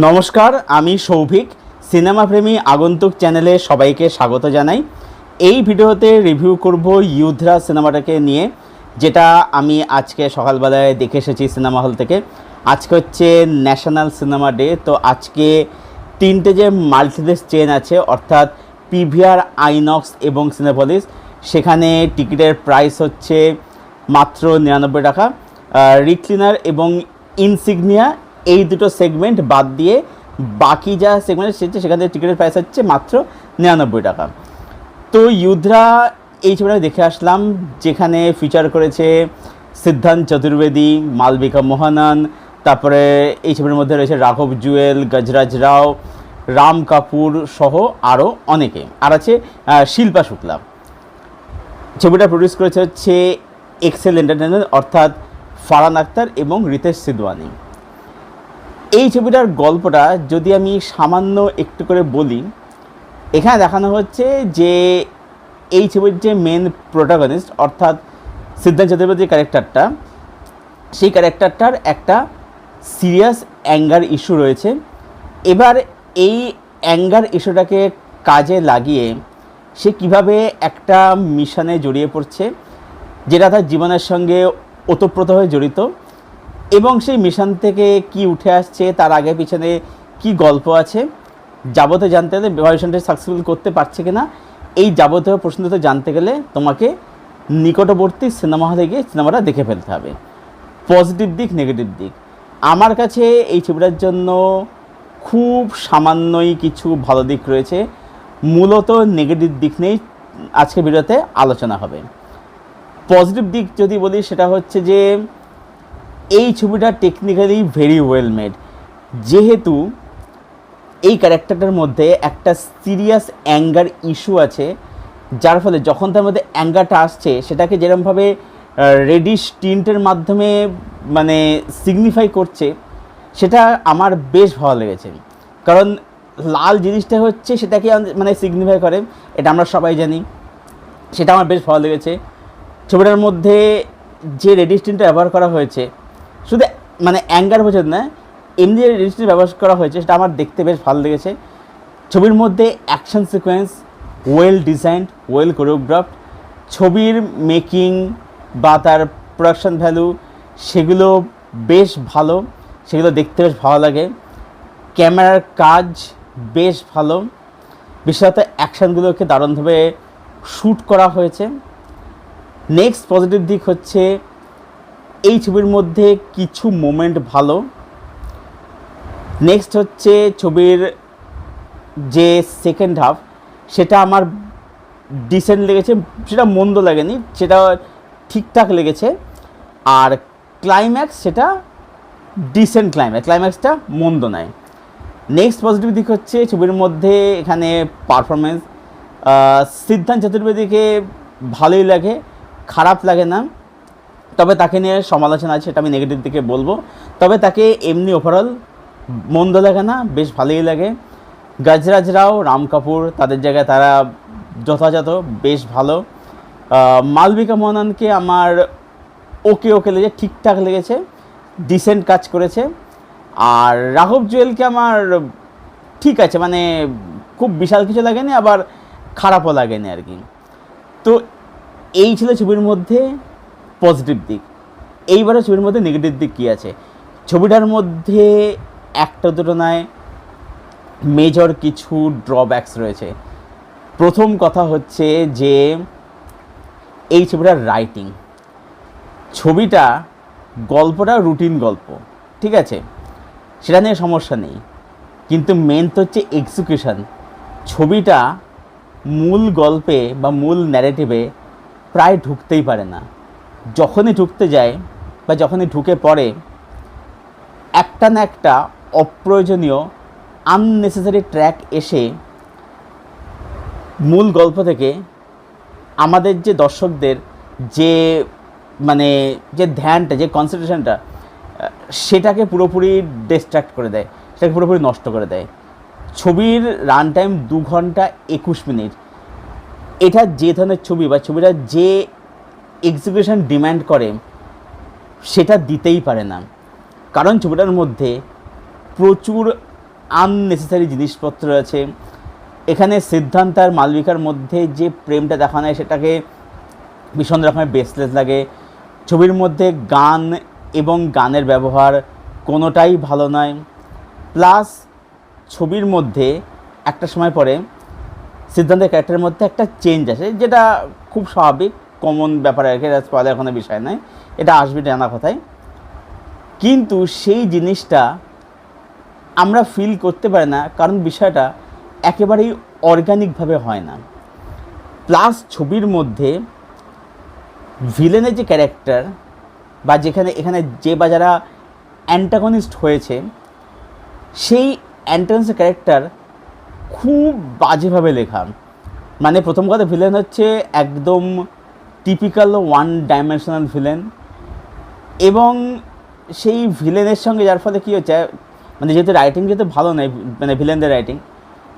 নমস্কার, আমি সৌভিক। সিনেমা প্রেমী আগন্তুক চ্যানেলে সবাইকে স্বাগত জানাই। এই ভিডিওতে রিভিউ করব ইউধরাজ সিনেমাটাকে নিয়ে, যেটা আমি আজকে সকালবেলায় দেখে এসেছি সিনেমা হল থেকে। আজকে হচ্ছে ন্যাশনাল সিনেমা ডে, তো আজকে তিনটে যে মাল্টিপ্লেক্স চেন আছে, অর্থাৎ পিভিআর, আইনক্স এবং সিনেপলিস, সেখানে টিকিটের প্রাইস হচ্ছে মাত্র 99 টাকা। রিক্লিনার এবং ইনসিগনিয়া এই দুটো সেগমেন্ট বাদ দিয়ে বাকি যা সেগমেন্ট সেখানে টিকিটের প্রাইস হচ্ছে মাত্র 99 টাকা। তো ইউধরা এই ছবিটা দেখে আসলাম, যেখানে ফিচার করেছে সিদ্ধান্ত চতুর্বেদী, মালবিকা মোহনন, তারপরে এই ছবির মধ্যে রয়েছে রাঘব জুয়েল, গজরাজ রাও, রাম কাপুর সহ আরও অনেকে, আর আছে শিল্পা শুক্লা। ছবিটা প্রডিউস করেছে হচ্ছে এক্সেল এন্টারটেনমেন্ট, অর্থাৎ ফারহান আখতার এবং রিতেশ সিধওয়ানি। এই ছবিটার গল্পটা যদি আমি সামান্য একটু করে বলি, এখানে দেখানো হচ্ছে যে এই ছবির যে মেন প্রোটাগনিস্ট অর্থাৎ সিদ্ধান্ত চতুর্বেদীর ক্যারেক্টারটা, সেই ক্যারেক্টারটার একটা সিরিয়াস অ্যাঙ্গার ইস্যু রয়েছে। এবার এই অ্যাঙ্গার ইস্যুটাকে কাজে লাগিয়ে সে কিভাবে একটা মিশনে জড়িয়ে পড়ছে, যেটা তার জীবনের সঙ্গে ওতপ্রোতভাবে জড়িত, এবং সেই মিশন থেকে কি উঠে আসছে, তার আগে পিছনে কি গল্প আছে, যাবতীয় জানতে গেলে মিশনটা সাকসেসফুল করতে পারছে কিনা, এই যাবতীয় প্রশ্ন তো জানতে গেলে তোমাকে নিকটবর্তী সিনেমা হলে গিয়ে সিনেমাটা দেখে ফেলতে হবে। পজিটিভ দিক, নেগেটিভ দিক, আমার কাছে এই ছবিটার জন্য খুব সামান্যই কিছু ভালো দিক রয়েছে। মূলত নেগেটিভ দিক নিয়েই আজকে ভিডিওতে আলোচনা হবে। পজিটিভ দিক যদি বলি, সেটা হচ্ছে যে এই ছবিটা টেকনিক্যালি ভেরি ওয়েল মেড, যেহেতু এই ক্যারেক্টারটার মধ্যে একটা সিরিয়াস অ্যাঙ্গার ইস্যু আছে, যার ফলে যখন তার মধ্যে অ্যাঙ্গারটা আসছে সেটাকে যেরকমভাবে রেডিশ টিন্টের মাধ্যমে মানে সিগনিফাই করছে, সেটা আমার বেশ ভালো লেগেছে। কারণ লাল জিনিসটা হচ্ছে সেটাকে মানে সিগনিফাই করে, এটা আমরা সবাই জানি, সেটা আমার বেশ ভালো লেগেছে। ছবিটার মধ্যে যে রেডিশ টিনটা ব্যবহার করা হয়েছে, শুধু মানে অ্যাঙ্গার বোঝেন না, এমনি যে রেডিশ টিন ব্যবহার করা হয়েছে সেটা আমার দেখতে বেশ ভালো লেগেছে। ছবির মধ্যে action sequence well designed, well কোরিওগ্রাফড। ছবির মেকিং বা তার প্রোডাকশন ভ্যালু সেগুলো বেশ ভালো, সেগুলো দেখতে বেশ ভালো লাগে। ক্যামেরার কাজ বেশ ভালো, বিশেষত অ্যাকশানগুলোকে দারুণভাবে শ্যুট করা হয়েছে। নেক্সট পজিটিভ দিক হচ্ছে এই ছবির মধ্যে কিছু মোমেন্ট ভালো। নেক্সট হচ্ছে ছবির যে সেকেন্ড হাফ, সেটা আমার ডিসেন্ট লেগেছে, সেটা মন্দ লাগেনি, সেটা ঠিকঠাক লেগেছে। আর ক্লাইম্যাক্স, সেটা ডিসেন্ট ক্লাইম্যাক্সটা মন্দ নয়। নেক্সট পজিটিভ দিক হচ্ছে ছবির মধ্যে এখানে পারফরমেন্স। সিদ্ধান্ত চতুর্বেদীকে ভালোই লাগে, খারাপ লাগে না, তবে তাকে নিয়ে সমালোচনা আছে, সেটা আমি নেগেটিভ দিকে বলবো। তবে তাকে এমনি ওভারঅল মন্দ লাগে না, বেশ ভালোই লাগে। গজরাজ রাও, রাম কাপুর, তাদের জায়গায় তারা যথাযথ বেশ ভালো। মালবিকা মোহননকে আমার ওকে লেগেছে, ঠিকঠাক লেগেছে, ডিসেন্ট কাজ করেছে। আর রাঘব জুয়েলকে আমার ঠিক আছে, মানে খুব বিশাল কিছু লাগেনি, আবার খারাপও লাগেনি আর কি। তো এই ছিল ছবির মধ্যে পজিটিভ দিক। এইবারে ছবির মধ্যে নেগেটিভ দিক কী আছে? ছবিটার মধ্যে একটা দুটো নয়, মেজর কিছু ড্রব্যাকস রয়েছে। প্রথম কথা হচ্ছে যে এই ছবিটার রাইটিং। ছবিটা গল্পটা রুটিন গল্প, ঠিক আছে, সেটা নিয়ে সমস্যা নেই, কিন্তু মেন তো হচ্ছে এক্সিকিউশন। ছবিটা মূল গল্পে বা মূল ন্যারেটিভে প্রায় ঢুকতেই পারে না। যখনই ঢুকতে যায় বা যখনই ঢুকে পড়ে, একটা না একটা অপ্রয়োজনীয় আননেসেসারি ট্র্যাক এসে মূল গল্প থেকে আমাদের যে দর্শকদের যে মানে যে ধ্যানটা, যে কনসেন্ট্রেশনটা, সেটাকে পুরোপুরি ডিস্ট্র্যাক্ট করে দেয়, সেটাকে পুরোপুরি নষ্ট করে দেয়। ছবির রান টাইম 2 ঘন্টা 21 মিনিট। এটা যে ধরনের ছবি বা ছবিটা যে এক্সিকিউশন ডিম্যান্ড করে, সেটা দিতেই পারে না। কারণ ছবিটার মধ্যে প্রচুর আননেসেসারি জিনিসপত্র আছে। এখানে সিদ্ধান্ত আর মালবিকার মধ্যে যে প্রেমটা দেখানো হয় সেটাকে ভীষণ রকমের বেসলেস লাগে। ছবির মধ্যে গান এবং গানের ব্যবহার কোনোটাই ভালো নয়। প্লাস ছবির মধ্যে একটা সময় পরে সিদ্ধান্তের ক্যারেক্টারের মধ্যে একটা চেঞ্জ আসে, যেটা খুব স্বাভাবিক, কমন ব্যাপার আর কি, স্পয়লার কোনো বিষয় নয়, এটা আসবে জানা কথায়। কিন্তু সেই জিনিসটা আমরা ফিল করতে পারি না, কারণ বিষয়টা একেবারেই অর্গানিকভাবে হয় না। প্লাস ছবির মধ্যে ভিলেনের যে ক্যারেক্টার বা এখানে যে বা যারা অ্যান্টাগনিস্ট হয়েছে, সেই অ্যান্টাগনিস্টের ক্যারেক্টার খুব বাজেভাবে লেখা। মানে প্রথম কথা, ভিলেন হচ্ছে একদম টিপিক্যাল ওয়ান ডাইমেনশনাল ভিলেন, এবং সেই ভিলেনের সঙ্গে যার ফলে কী হচ্ছে, মানে যেহেতু রাইটিং যেহেতু ভালো নয়, মানে ভিলেনদের রাইটিং,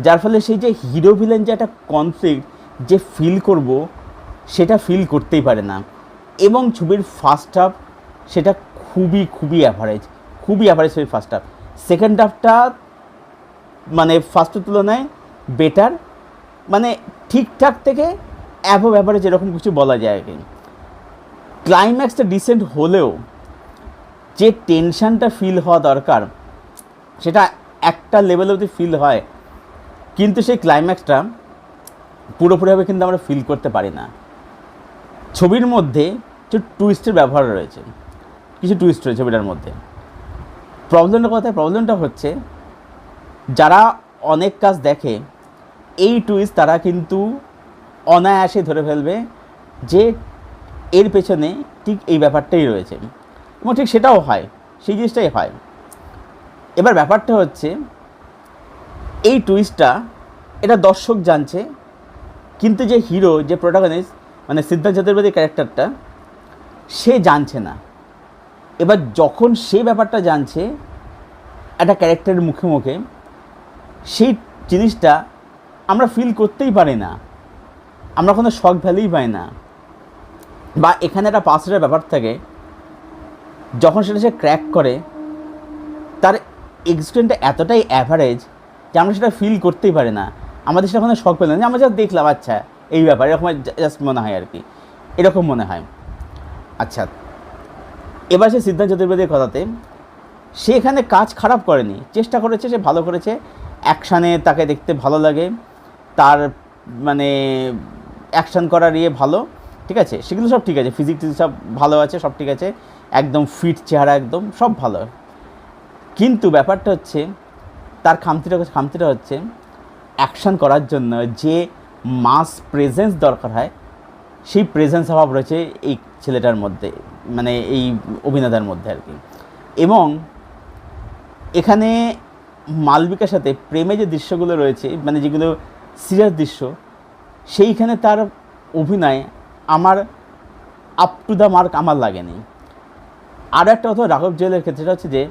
যার ফলে সেই যে হিরো ভিলেন যে একটা কনফ্লিক্ট যে ফিল করব, সেটা ফিল করতেই পারে না। এবং ছবির ফার্স্ট হাফ সেটা খুবই অ্যাভারেজ ছবির ফার্স্ট হাফ। সেকেন্ড হাফটা মানে ফার্স্টের তুলনায় বেটার, মানে ঠিকঠাক থেকে অ্যাভব অ্যাভারেজ এরকম কিছু বলা যায় আর কি। ক্লাইম্যাক্সটা ডিসেন্ট হলেও যে টেনশানটা ফিল হওয়া দরকার সেটা একটা লেভেল অবধি ফিল হয়, কিন্তু সেই ক্লাইম্যাক্সটা পুরোপুরিভাবে কিন্তু আমরা ফিল করতে পারি না। ছবির মধ্যে কিছু টুইস্টের ব্যবহার রয়েছে, কিছু টুইস্ট রয়েছে ছবিটার মধ্যে। প্রবলেমটা হচ্ছে যারা অনেক কাজ দেখে এই টুইস্ট তারা কিন্তু অনায়াসে ধরে ফেলবে যে এর পেছনে ঠিক এই ব্যাপারটাই রয়েছে, এবং ঠিক সেটাও হয়, সেই জিনিসটাই হয়। এবার ব্যাপারটা হচ্ছে এই টুইস্টটা এটা দর্শক জানছে, কিন্তু যে হিরো, যে প্রোটাগনিস্ট, মানে সিদ্ধার্থ চতুর্বেদীর ক্যারেক্টারটা, সে জানছে না। এবার যখন সে ব্যাপারটা জানছে একটা ক্যারেক্টারের মুখে মুখে, সেই জিনিসটা আমরা ফিল করতেই পারি না, আমরা কোনো শক ভ্যালুই পাই না। বা এখানে একটা পাসের ব্যাপার থাকে, যখন সেটা সে ক্র্যাক করে তার এক্সিকিউশনটা এতটাই অ্যাভারেজ যে আমরা সেটা ফিল করতেই পারি না, আমাদের সেটা কোনো শক পেলাম না, আমরা যা দেখলাম আচ্ছা এই ব্যাপার, এরকম জাস্ট মনে হয় আর কি, এরকম মনে হয়। আচ্ছা, এবার সে সিদ্ধার্থ চতুর্বেদীর কথাতে, সে এখানে কাজ খারাপ করেনি, চেষ্টা করেছে, সে ভালো করেছে। অ্যাকশানে তাকে দেখতে ভালো লাগে, তার মানে অ্যাকশান করার ভালো, ঠিক আছে, সেগুলো সব ঠিক আছে, ফিজিক্স সব ভালো আছে, সব ঠিক আছে, একদম ফিট চেহারা, একদম সব ভালো। কিন্তু ব্যাপারটা হচ্ছে তার খামতিটা হচ্ছে অ্যাকশান করার জন্য যে মাস প্রেজেন্স দরকার হয়, সেই প্রেজেন্স অভাব রয়েছে এই ছেলেটার মধ্যে, মানে এই অভিনেতার মধ্যে আর কি। এবং এখানে মালবিকার সাথে প্রেমে যে দৃশ্যগুলো রয়েছে, মানে যেগুলো সিরিয়াস দৃশ্য, সেইখানে তার অভিনয় আমার আপ টু দ্য মার্ক আমার লাগেনি। আরও একটা কথা রাঘব জুয়েলের ক্ষেত্রে, সেটা হচ্ছে যে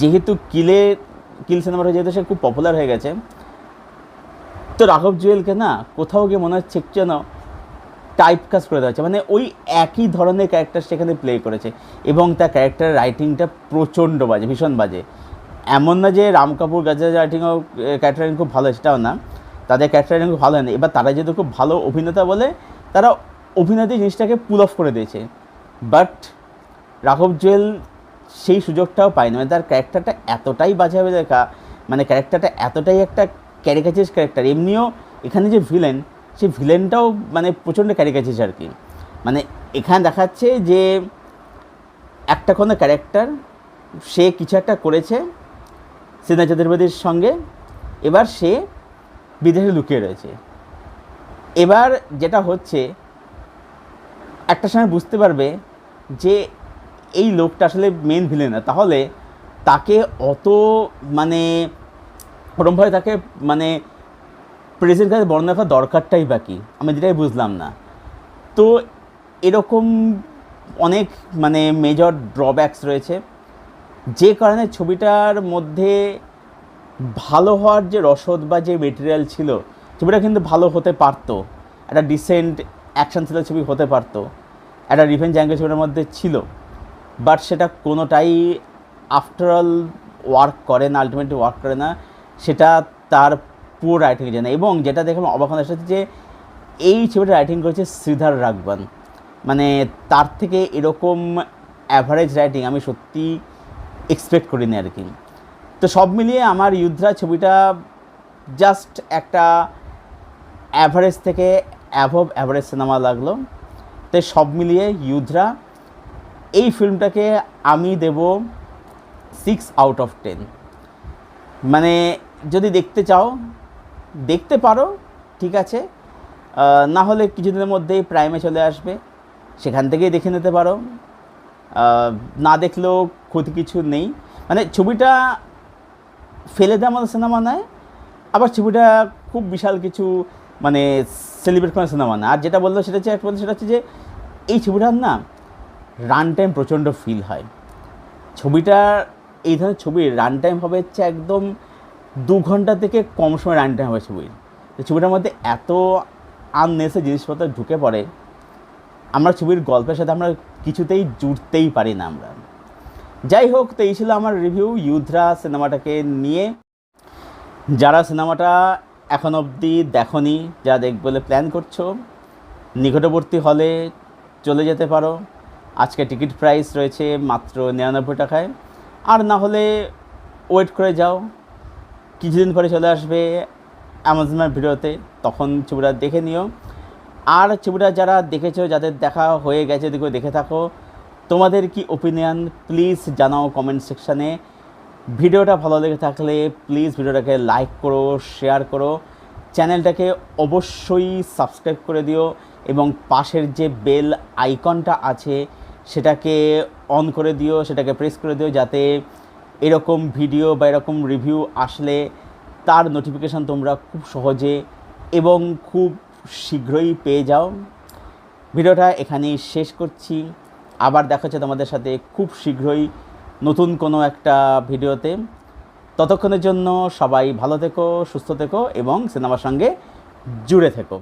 যেহেতু কিল সিনেমাটা যেহেতু সে খুব পপুলার হয়ে গেছে, তো রাঘব জুয়েলকে না কোথাও গিয়ে মনে হচ্ছে যেন টাইপকাস্ট করে দেওয়া হচ্ছে, মানে ওই একই ধরনের ক্যারেক্টার সেখানে প্লে করেছে, এবং তার ক্যারেক্টারের রাইটিংটা প্রচণ্ড বাজে, ভীষণ বাজে। এমন না যে রাম কাপুর গাজের রাইটিংও ক্যারেক্টার রাইটিং খুব ভালো, সেটাও না, তাদের ক্যারেক্টার রাইটিং খুব ভালো হয় না। এবার তারা যেহেতু খুব ভালো অভিনেতা বলে তারা অভিনেত্রী জিনিসটাকে পুল অফ করে দিয়েছে, বাট রাঘব জুয়েল সেই সুযোগটাও পায়নি। মানে তার ক্যারেক্টারটা এতটাই বাজেভাবে লেখা, মানে ক্যারেক্টারটা এতটাই একটা ক্যারিকাচার ক্যারেক্টার। এমনিও এখানে যে ভিলেন, সেই ভিলেনটাও মানে প্রচণ্ড ক্যারিকাচার আর কি। মানে এখানে দেখাচ্ছে যে একটা কোনো ক্যারেক্টার, সে কিছু একটা করেছে সিদ্ধার্থ চতুর্বেদীর সঙ্গে, এবার সে বিদেশে লুকিয়ে রয়েছে। এবার যেটা হচ্ছে, একটা সময় বুঝতে পারবে যে এই লোকটা আসলে মেন ভিলেন না, তাহলে তাকে অত মানে ওরমভাবে তাকে মানে প্রেজেন্ট কাছে বর্ণনা করার দরকারটাই বাকি, আমি যেটাই বুঝলাম না। তো এরকম অনেক মানে মেজর ড্রব্যাকস রয়েছে, যে কারণে ছবিটার মধ্যে ভালো হওয়ার যে রসদ বা যে মেটেরিয়াল ছিল, ছবিটা কিন্তু ভালো হতে পারতো, একটা ডিসেন্ট অ্যাকশন থ্রিলার ছবি হতে পারতো, একটা রিভেঞ্জ অ্যাঙ্গেল ছবিটার মধ্যে ছিল, বাট সেটা কোনোটাই আফটার অল ওয়ার্ক করে না, আলটিমেটলি ওয়ার্ক করে না, সেটা তার পুরো রাইটিং জানে। এবং যেটা দেখে আমার অবাক হওয়ার সাথে যে এই ছবিটা রাইটিং করেছে শ্রীধর রাঘবন, মানে তার থেকে এরকম অ্যাভারেজ রাইটিং আমি সত্যি এক্সপেক্ট করিনি আর কি। তো সব মিলিয়ে আমার ইউথরাজ ছবিটা জাস্ট একটা অ্যাভারেজ থেকে অ্যাভব অ্যাভারেজ সিনেমা লাগলো। তাই সব মিলিয়ে ইউথরা এই ফিল্মটাকে আমি দেব 6/10। মানে যদি দেখতে চাও দেখতে পারো, ঠিক আছে, না হলে কিছুদিনের মধ্যেই প্রাইমে চলে আসবে, সেখান থেকেই দেখে নিতে পারো। না দেখলেও ক্ষতি কিছু নেই। মানে ছবিটা ফেলে দেওয়ার মতো সিনেমা নয়, আবার ছবিটা খুব বিশাল কিছু মানে সেলিব্রেট করার সিনেমা না। আর যেটা বললো সেটা হচ্ছে যে এই ছবিটার না রান টাইম প্রচণ্ড ফিল হয়। ছবিটার এই ধরনের ছবির রান টাইম হবে হচ্ছে একদম 2 ঘন্টা থেকে কম সময় রান টাইম হবে ছবির। তো ছবিটার মধ্যে এত আননেসেসারি জিনিসপত্র ঢুকে পড়ে, আমরা ছবির গল্পের সাথে আমরা কিছুতেই জুড়তেই পারি না আমরা। যাই হোক, তো এই ছিল আমার রিভিউ ইউথরাজ সিনেমাটাকে নিয়ে। যারা সিনেমাটা এখন অবধি দেখোনি, যা দেখবে বলে প্ল্যান করছো, নিকটবর্তী হলে চলে যেতে পারো। আজকে টিকিট প্রাইস রয়েছে মাত্র 99 টাকায়। আর না হলে ওয়েট করে যাও, কিছুদিন পরে চলে আসবে অ্যামাজনের ভিডিওতে, তখন ছবিটা দেখে নিও। আর ছবিটা যারা দেখেছো, যাদের দেখা হয়ে গেছে, দেখে থাকো, তোমাদের কি ওপিনিয়ন প্লিজ জানাও কমেন্ট সেকশানে। ভিডিওটা ভালো লেগে থাকলে প্লিজ ভিডিওটাকে লাইক করো, শেয়ার করো, চ্যানেলটাকে অবশ্যই সাবস্ক্রাইব করে দিও এবং পাশের যে বেল আইকনটা আছে সেটাকে অন করে দিও, সেটাকে প্রেস করে দিও, যাতে এরকম ভিডিও বা এরকম রিভিউ আসলে তার নোটিফিকেশান তোমরা খুব সহজে এবং খুব শীঘ্রই পেয়ে যাও। ভিডিওটা এখানেই শেষ করছি, আবার দেখা হচ্ছে তোমাদের সাথে খুব শীঘ্রই নতুন কোনো একটা ভিডিওতে। ততক্ষণের জন্য সবাই ভালো থেকো, সুস্থ থেকো এবং সিনেমার সঙ্গে জুড়ে থেকো।